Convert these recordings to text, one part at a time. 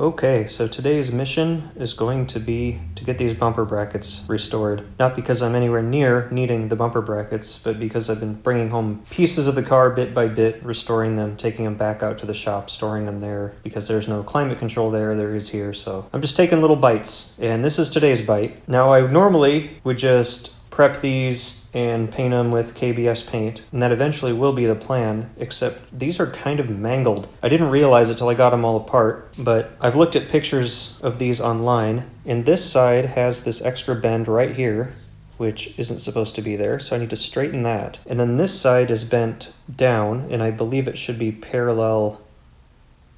Okay, so today's mission is going to be to get these bumper brackets restored. Not because I'm anywhere near needing the bumper brackets, but because I've been bringing home pieces of the car bit by bit, restoring them, taking them back out to the shop, storing them there, because there's no climate control there is here. So I'm just taking little bites, and this is today's bite. Now I normally would just prep these and paint them with KBS paint, and that eventually will be the plan, except these are kind of mangled. I didn't realize it till I got them all apart, but I've looked at pictures of these online, and this side has this extra bend right here, which isn't supposed to be there, so I need to straighten that. And then this side is bent down, and I believe it should be parallel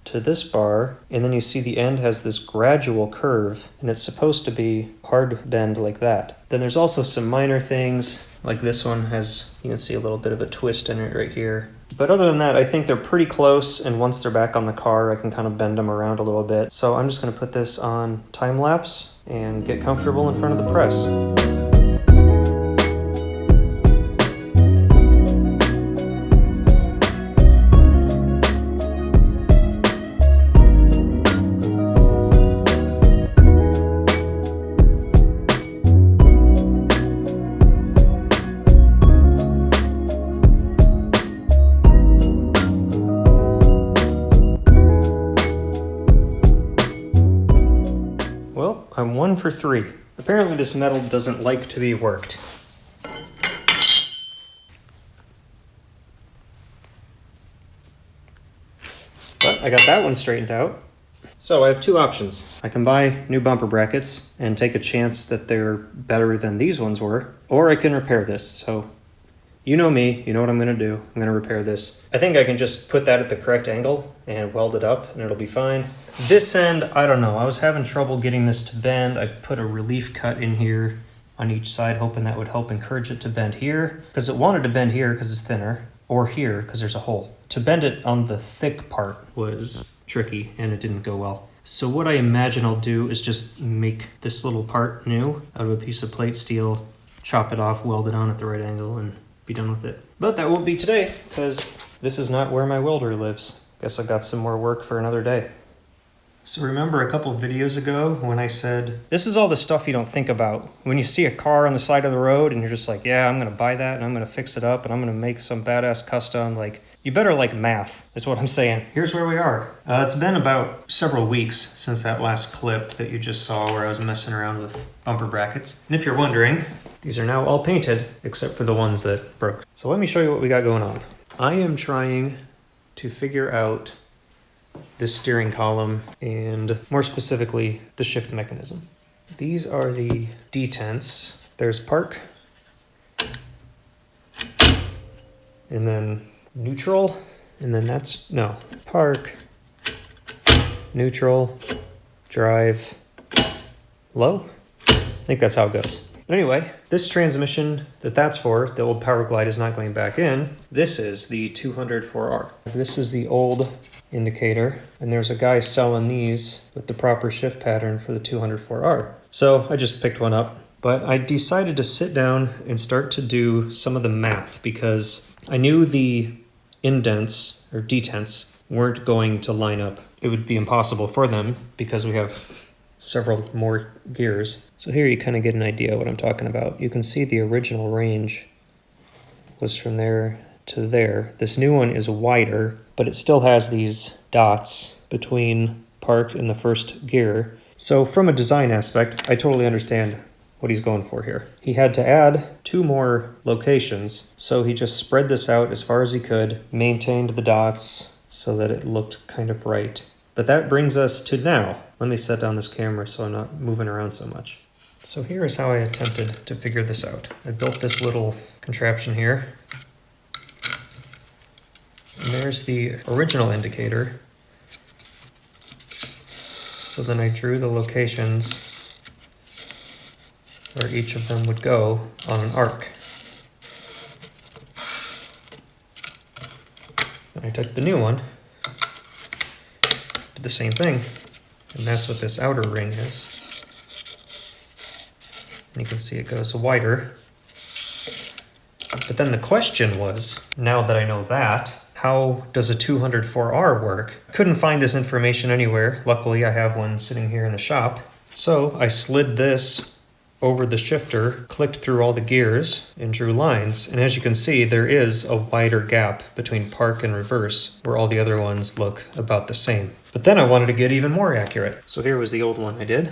to this bar, and then you see the end has this gradual curve, and it's supposed to be hard bend like that. Then there's also some minor things, like this one has, you can see a little bit of a twist in it right here. But other than that, I think they're pretty close, and once they're back on the car, I can kind of bend them around a little bit. So I'm just gonna put this on time lapse and get comfortable in front of the press. Well, I'm 1 for 3. Apparently this metal doesn't like to be worked. But I got that one straightened out. So I have two options. I can buy new bumper brackets and take a chance that they're better than these ones were, or I can repair this. So you know me, you know what I'm gonna do. I'm gonna repair this. I think I can just put that at the correct angle and weld it up and it'll be fine. This end, I don't know. I was having trouble getting this to bend. I put a relief cut in here on each side, hoping that would help encourage it to bend here, because it wanted to bend here because it's thinner, or here because there's a hole. To bend it on the thick part was tricky and it didn't go well. So what I imagine I'll do is just make this little part new out of a piece of plate steel, chop it off, weld it on at the right angle, and be done with it. But that won't be today, because this is not where my welder lives. Guess I got some more work for another day. So remember a couple of videos ago when I said, this is all the stuff you don't think about. When you see a car on the side of the road and you're just like, yeah, I'm gonna buy that and I'm gonna fix it up and I'm gonna make some badass custom, like, you better like math, is what I'm saying. Here's where we are. It's been about several weeks since that last clip that you just saw where I was messing around with bumper brackets. And if you're wondering, these are now all painted except for the ones that broke. So let me show you what we got going on. I am trying to figure out this steering column and more specifically the shift mechanism. These are the detents. There's park, and then neutral, and then that's, no, park, neutral, drive, low. I think that's how it goes. But anyway, this transmission that's for, the old Power Glide, is not going back in. This is the 204R. This is the old indicator, and there's a guy selling these with the proper shift pattern for the 204R. So I just picked one up, but I decided to sit down and start to do some of the math because I knew the indents or detents weren't going to line up. It would be impossible for them because we have several more gears. So here you kind of get an idea what I'm talking about. You can see the original range was from there to there. This new one is wider, but it still has these dots between park and the first gear. So from a design aspect, I totally understand what he's going for here. He had to add 2 more locations, so he just spread this out as far as he could, maintained the dots so that it looked kind of right. But that brings us to now. Let me set down this camera so I'm not moving around so much. So here is how I attempted to figure this out. I built this little contraption here. And there's the original indicator. So then I drew the locations where each of them would go on an arc. And I took the new one, did the same thing, and that's what this outer ring is. And you can see it goes wider. But then the question was, now that I know that, how does a 204R work? Couldn't find this information anywhere. Luckily, I have one sitting here in the shop. So I slid this over the shifter, clicked through all the gears, and drew lines. And as you can see, there is a wider gap between park and reverse, where all the other ones look about the same. But then I wanted to get even more accurate. So here was the old one I did.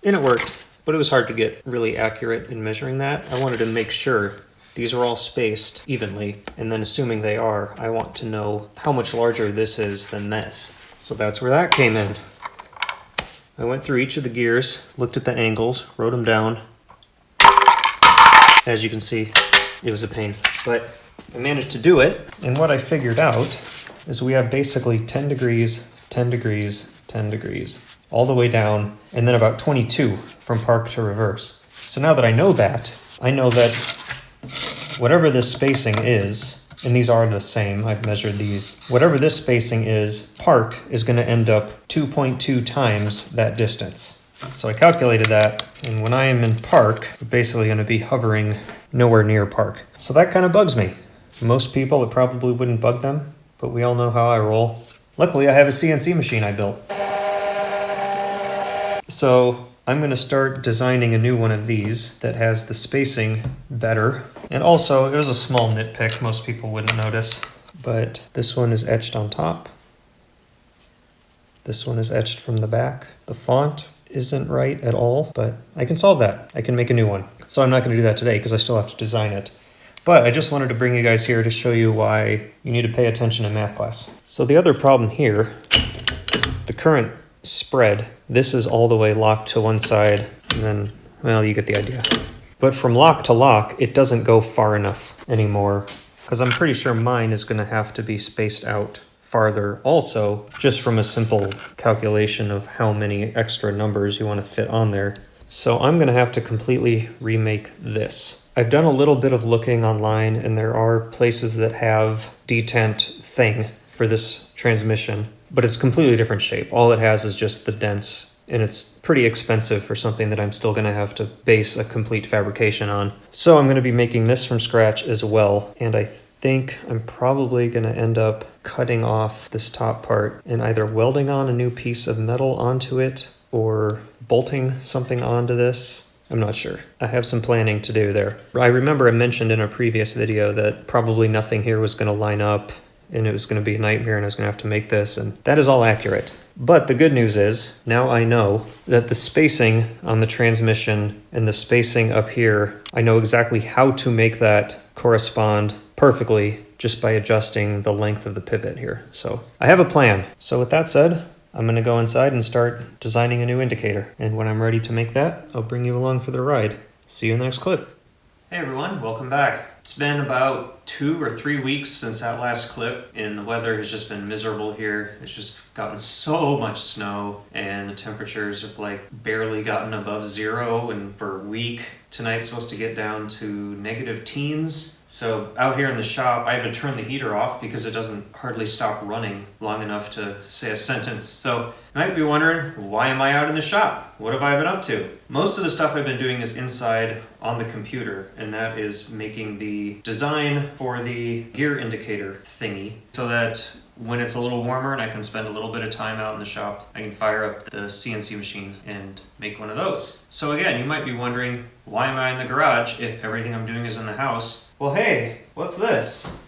And it worked, but it was hard to get really accurate in measuring that. I wanted to make sure these are all spaced evenly, and then assuming they are, I want to know how much larger this is than this. So that's where that came in. I went through each of the gears, looked at the angles, wrote them down. As you can see, it was a pain, but I managed to do it. And what I figured out is we have basically 10 degrees, 10 degrees, 10 degrees, all the way down, and then about 22 from park to reverse. So now that I know that whatever this spacing is, and these are the same, I've measured these, whatever this spacing is, park is going to end up 2.2 times that distance. So I calculated that, and when I am in park, I'm basically going to be hovering nowhere near park. So that kind of bugs me. Most people, it probably wouldn't bug them, but we all know how I roll. Luckily, I have a CNC machine I built. So I'm going to start designing a new one of these that has the spacing better. And also, it was a small nitpick, most people wouldn't notice, but this one is etched on top. This one is etched from the back. The font isn't right at all, but I can solve that. I can make a new one. So I'm not going to do that today because I still have to design it. But I just wanted to bring you guys here to show you why you need to pay attention in math class. So the other problem here, the current spread, this is all the way locked to one side, and then, well, you get the idea. But from lock to lock, it doesn't go far enough anymore, because I'm pretty sure mine is going to have to be spaced out farther also, just from a simple calculation of how many extra numbers you want to fit on there. So I'm going to have to completely remake this. I've done a little bit of looking online, and there are places that have detent thing for this transmission, but it's completely different shape. All it has is just the dents, and it's pretty expensive for something that I'm still going to have to base a complete fabrication on. So I'm going to be making this from scratch as well, and I think I'm probably going to end up cutting off this top part and either welding on a new piece of metal onto it or bolting something onto this. I'm not sure. I have some planning to do there. I remember I mentioned in a previous video that probably nothing here was going to line up, and it was going to be a nightmare, and I was going to have to make this, and that is all accurate. But the good news is, now I know that the spacing on the transmission and the spacing up here, I know exactly how to make that correspond perfectly just by adjusting the length of the pivot here. So I have a plan. So with that said, I'm going to go inside and start designing a new indicator. And when I'm ready to make that, I'll bring you along for the ride. See you in the next clip. Hey everyone, welcome back. It's been about 2 or 3 weeks since that last clip, and the weather has just been miserable here. It's just gotten so much snow, and the temperatures have like barely gotten above 0, and for a week, tonight's supposed to get down to negative teens. So out here in the shop, I had to turn the heater off because it doesn't hardly stop running long enough to say a sentence. So you might be wondering, why am I out in the shop? What have I been up to? Most of the stuff I've been doing is inside on the computer, and that is making the design for the gear indicator thingy so that when it's a little warmer and I can spend a little bit of time out in the shop, I can fire up the CNC machine and make one of those. So again, you might be wondering, why am I in the garage if everything I'm doing is in the house? Well, hey, what's this?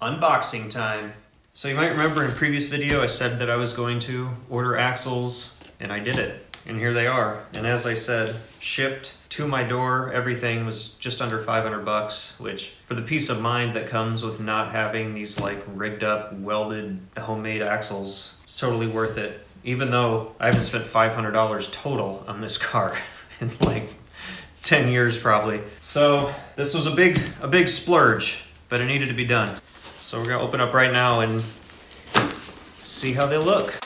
Unboxing time. So you might remember in a previous video I said that I was going to order axles, and I did it. And here they are. And as I said, shipped to my door, everything was just under $500, which for the peace of mind that comes with not having these like rigged up, welded, homemade axles, it's totally worth it. Even though I haven't spent $500 total on this car in like 10 years probably. So this was a big splurge, but it needed to be done. So we're gonna open up right now and see how they look.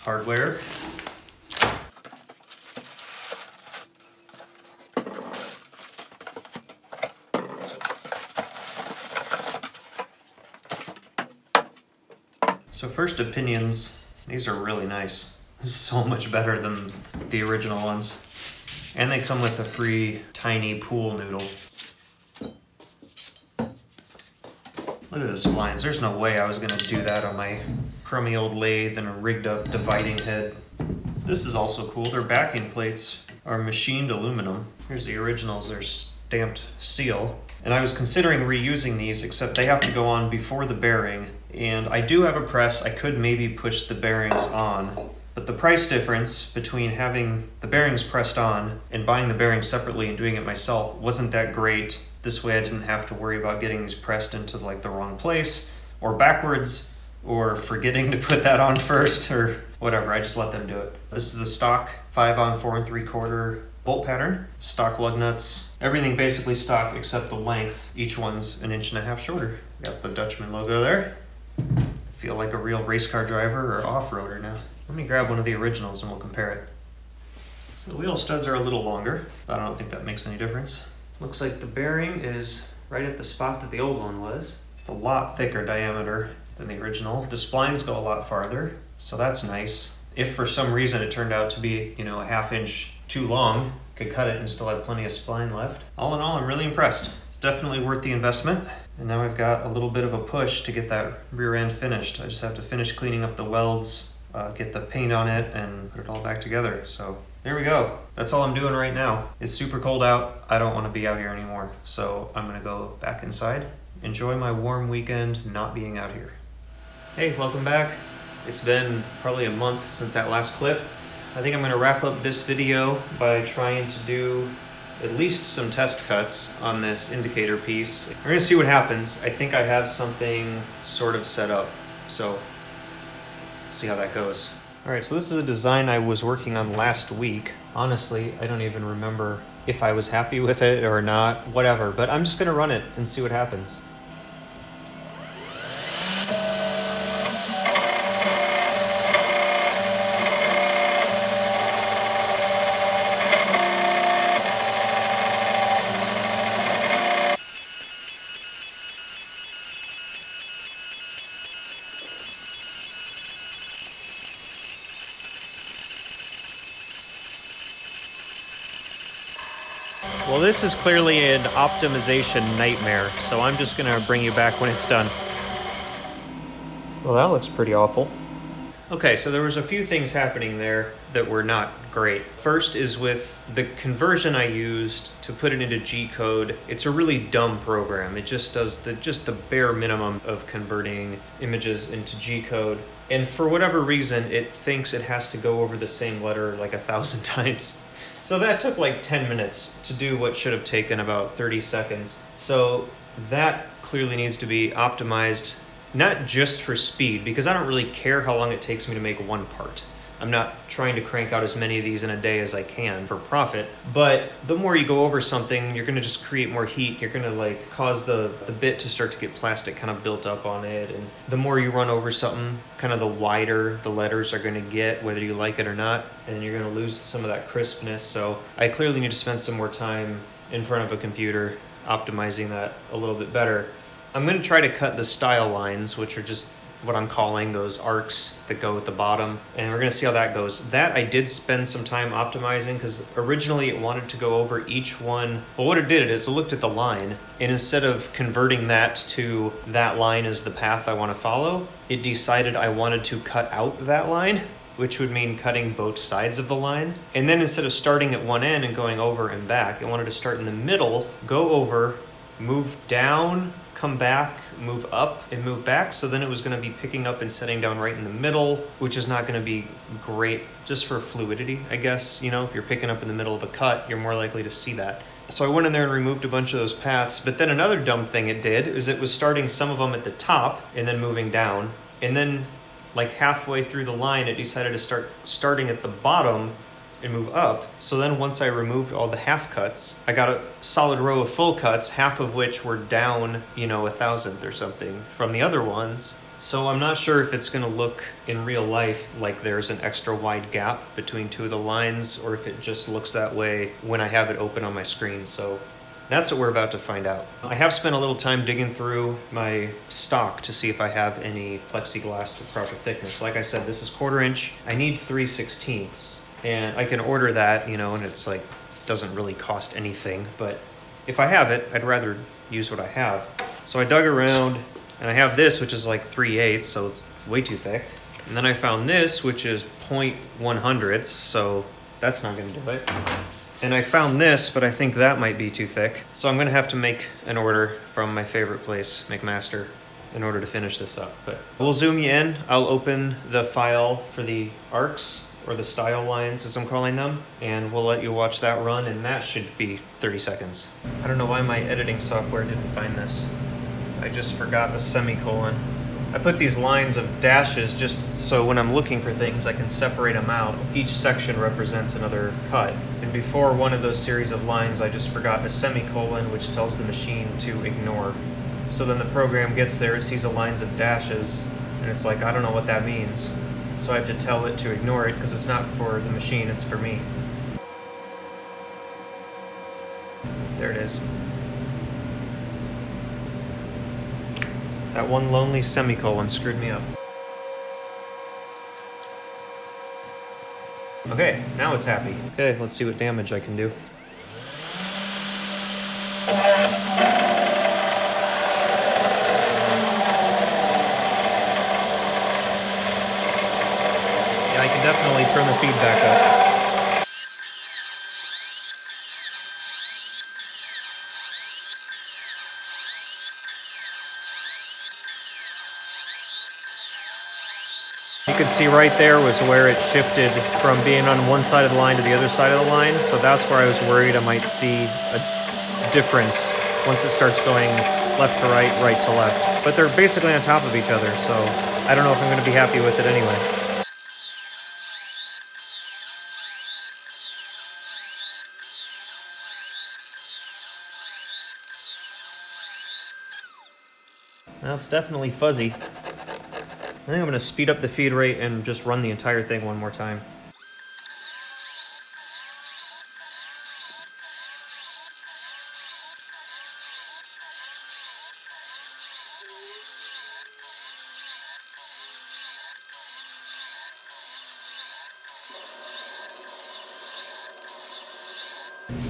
Hardware. So first opinions, these are really nice. So much better than the original ones. And they come with a free tiny pool noodle. Look at those splines. There's no way I was gonna do that on my crummy old lathe and a rigged up dividing head. This is also cool. Their backing plates are machined aluminum. Here's the originals. They're stamped steel. And I was considering reusing these, except they have to go on before the bearing. And I do have a press. I could maybe push the bearings on. But the price difference between having the bearings pressed on and buying the bearings separately and doing it myself wasn't that great. This way I didn't have to worry about getting these pressed into like the wrong place or backwards or forgetting to put that on first or whatever. I just let them do it. This is the stock 5 on 4 3/4 bolt pattern, stock lug nuts, everything basically stock except the length. Each one's 1.5 inches shorter. Got the Dutchman logo there. Feel like a real race car driver or off-roader now. Let me grab one of the originals and we'll compare it. So the wheel studs are a little longer, but I don't think that makes any difference. Looks like the bearing is right at the spot that the old one was. A lot thicker diameter than the original. The splines go a lot farther, so that's nice. If for some reason it turned out to be, a 1/2 inch too long, could cut it and still have plenty of spline left. All in all, I'm really impressed. It's definitely worth the investment. And now I've got a little bit of a push to get that rear end finished. I just have to finish cleaning up the welds, get the paint on it, and put it all back together. So there we go. That's all I'm doing right now. It's super cold out. I don't want to be out here anymore. So I'm going to go back inside, enjoy my warm weekend not being out here. Hey, welcome back. It's been probably a month since that last clip. I think I'm going to wrap up this video by trying to do at least some test cuts on this indicator piece. We're going to see what happens. I think I have something sort of set up. So see how that goes. All right, so this is a design I was working on last week. Honestly, I don't even remember if I was happy with it or not, whatever, but I'm just gonna run it and see what happens. Well, this is clearly an optimization nightmare, so I'm just gonna bring you back when it's done. Well, that looks pretty awful. Okay, so there was a few things happening there that were not great. First is with the conversion I used to put it into G-code. It's a really dumb program. It just does the bare minimum of converting images into G-code. And for whatever reason, it thinks it has to go over the same letter like 1,000 times. So that took like 10 minutes to do what should have taken about 30 seconds. So that clearly needs to be optimized, not just for speed, because I don't really care how long it takes me to make one part. I'm not trying to crank out as many of these in a day as I can for profit, but the more you go over something, you're gonna just create more heat. You're gonna like cause the bit to start to get plastic kind of built up on it. And the more you run over something, kind of the wider the letters are gonna get, whether you like it or not, and you're gonna lose some of that crispness. So I clearly need to spend some more time in front of a computer optimizing that a little bit better. I'm gonna try to cut the style lines, which are just what I'm calling those arcs that go at the bottom, and we're gonna see how that goes. That I did spend some time optimizing because originally it wanted to go over each one. Well, what it did is it looked at the line, and instead of converting that to that line as the path I wanna follow, it decided I wanted to cut out that line, which would mean cutting both sides of the line. And then instead of starting at one end and going over and back, it wanted to start in the middle, go over, move down, come back, move up, and move back. So then it was going to be picking up and setting down right in the middle, which is not going to be great just for fluidity, I guess. If you're picking up in the middle of a cut, you're more likely to see that. So I went in there and removed a bunch of those paths. But then another dumb thing it did is it was starting some of them at the top and then moving down. And then like halfway through the line, it decided to starting at the bottom and move up. So then once I removed all the half cuts, I got a solid row of full cuts, half of which were down, 1,000th or something from the other ones. So I'm not sure if it's gonna look in real life like there's an extra wide gap between two of the lines, or if it just looks that way when I have it open on my screen. So That's what we're about to find out. I have spent a little time digging through my stock to see if I have any plexiglass the proper thickness. Like I said, this is 1/4 inch. I need 3/16, and I can order that, you know, and it's like, doesn't really cost anything, but if I have it, I'd rather use what I have. So I dug around, and I have this, which is like 3/8, so it's way too thick. And then I found this, which is 0.100, so that's not gonna do it. And I found this, but I think that might be too thick. So I'm gonna have to make an order from my favorite place, McMaster, in order to finish this up. But we'll zoom you in. I'll open the file for the arcs, or the style lines as I'm calling them, and we'll let you watch that run, and that should be 30 seconds. I don't know why my editing software didn't find this. I just forgot a semicolon. I put these lines of dashes just so when I'm looking for things I can separate them out. Each section represents another cut. And before one of those series of lines I just forgot a semicolon, which tells the machine to ignore. So then the program gets there, it sees the lines of dashes, and it's like, I don't know what that means. So I have to tell it to ignore it because it's not for the machine, it's for me. There it is. That one lonely semicolon screwed me up. Okay, now it's happy. Okay, let's see what damage I can do. Yeah, I can definitely turn the feedback up. You can see right there was where it shifted from being on one side of the line to the other side of the line. So that's where I was worried I might see a difference once it starts going left to right, right to left. But they're basically on top of each other, so I don't know if I'm going to be happy with it anyway. Well, it's definitely fuzzy. I think I'm going to speed up the feed rate and just run the entire thing one more time.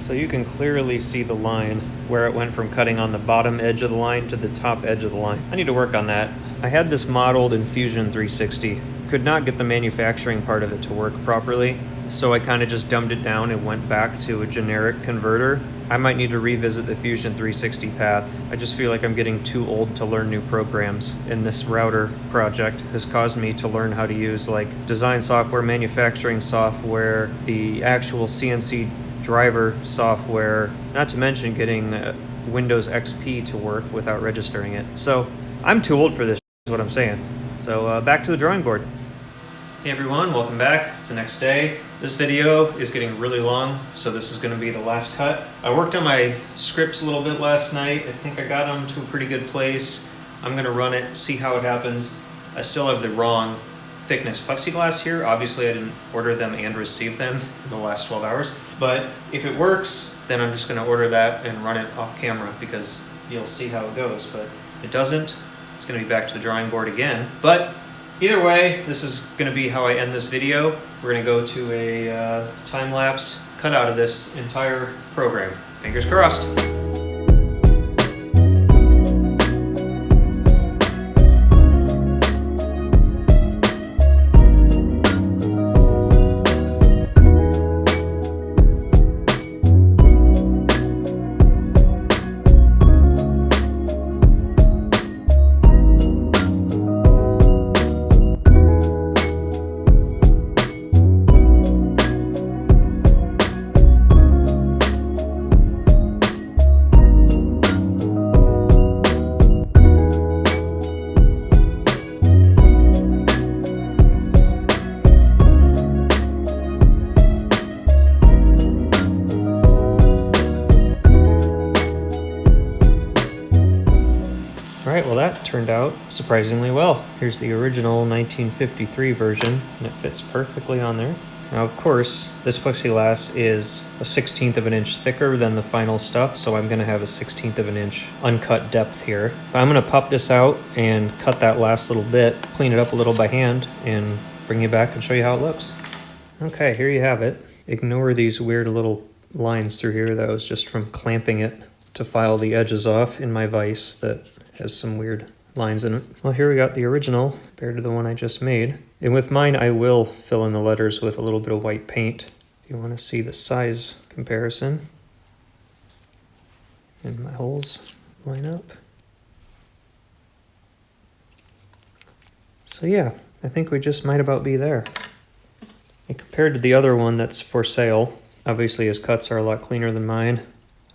So you can clearly see the line where it went from cutting on the bottom edge of the line to the top edge of the line. I need to work on that. I had this modeled in Fusion 360. Could not get the manufacturing part of it to work properly, so I kind of just dumbed it down and went back to a generic converter. I might need to revisit the Fusion 360 path. I just feel like I'm getting too old to learn new programs, and this router project has caused me to learn how to use like design software, manufacturing software, the actual CNC driver software, not to mention getting Windows XP to work without registering it. So I'm too old for this, is what I'm saying. So back to the drawing board. Hey everyone, welcome back. It's the next day. This video is getting really long, so this is going to be the last cut. I worked on my scripts a little bit last night. I think I got them to a pretty good place. I'm going to run it, see how it happens. I still have the wrong thickness plexiglass here. Obviously I didn't order them and receive them in the last 12 hours. But if it works, then I'm just going to order that and run it off camera because you'll see how it goes. But if it doesn't, it's going to be back to the drawing board again. But either way, this is going to be how I end this video. We're going to go to a time-lapse cut out of this entire program. Fingers crossed. Alright, well that turned out surprisingly well. Here's the original 1953 version, and it fits perfectly on there. Now, of course, this plexiglass is a 1/16 of an inch thicker than the final stuff, so I'm gonna have a 1/16 of an inch uncut depth here. But I'm gonna pop this out and cut that last little bit, clean it up a little by hand, and bring you back and show you how it looks. Okay, here you have it. Ignore these weird little lines through here. That was just from clamping it to file the edges off in my vise that has some weird lines in it. Well, here we got the original compared to the one I just made. And with mine, I will fill in the letters with a little bit of white paint. If you want to see the size comparison. And my holes line up. So yeah, I think we just might about be there. And compared to the other one that's for sale, obviously his cuts are a lot cleaner than mine.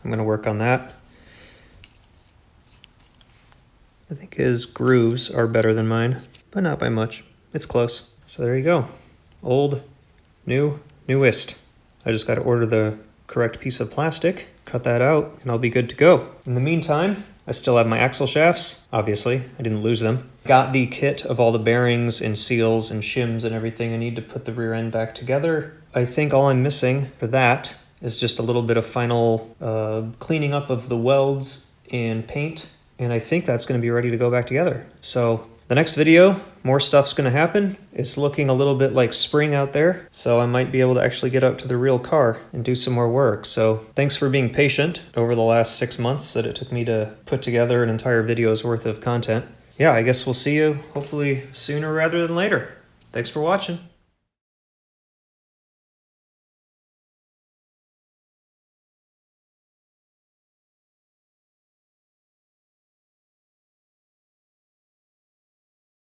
I'm going to work on that. I think his grooves are better than mine, but not by much. It's close. So there you go. Old, new, newest. I just got to order the correct piece of plastic, cut that out, and I'll be good to go. In the meantime, I still have my axle shafts. Obviously, I didn't lose them. Got the kit of all the bearings and seals and shims and everything I need to put the rear end back together. I think all I'm missing for that is just a little bit of final cleaning up of the welds and paint. And I think that's going to be ready to go back together. So the next video, more stuff's going to happen. It's looking a little bit like spring out there, so I might be able to actually get out to the real car and do some more work. So thanks for being patient over the last 6 months that it took me to put together an entire video's worth of content. Yeah, I guess we'll see you hopefully sooner rather than later. Thanks for watching.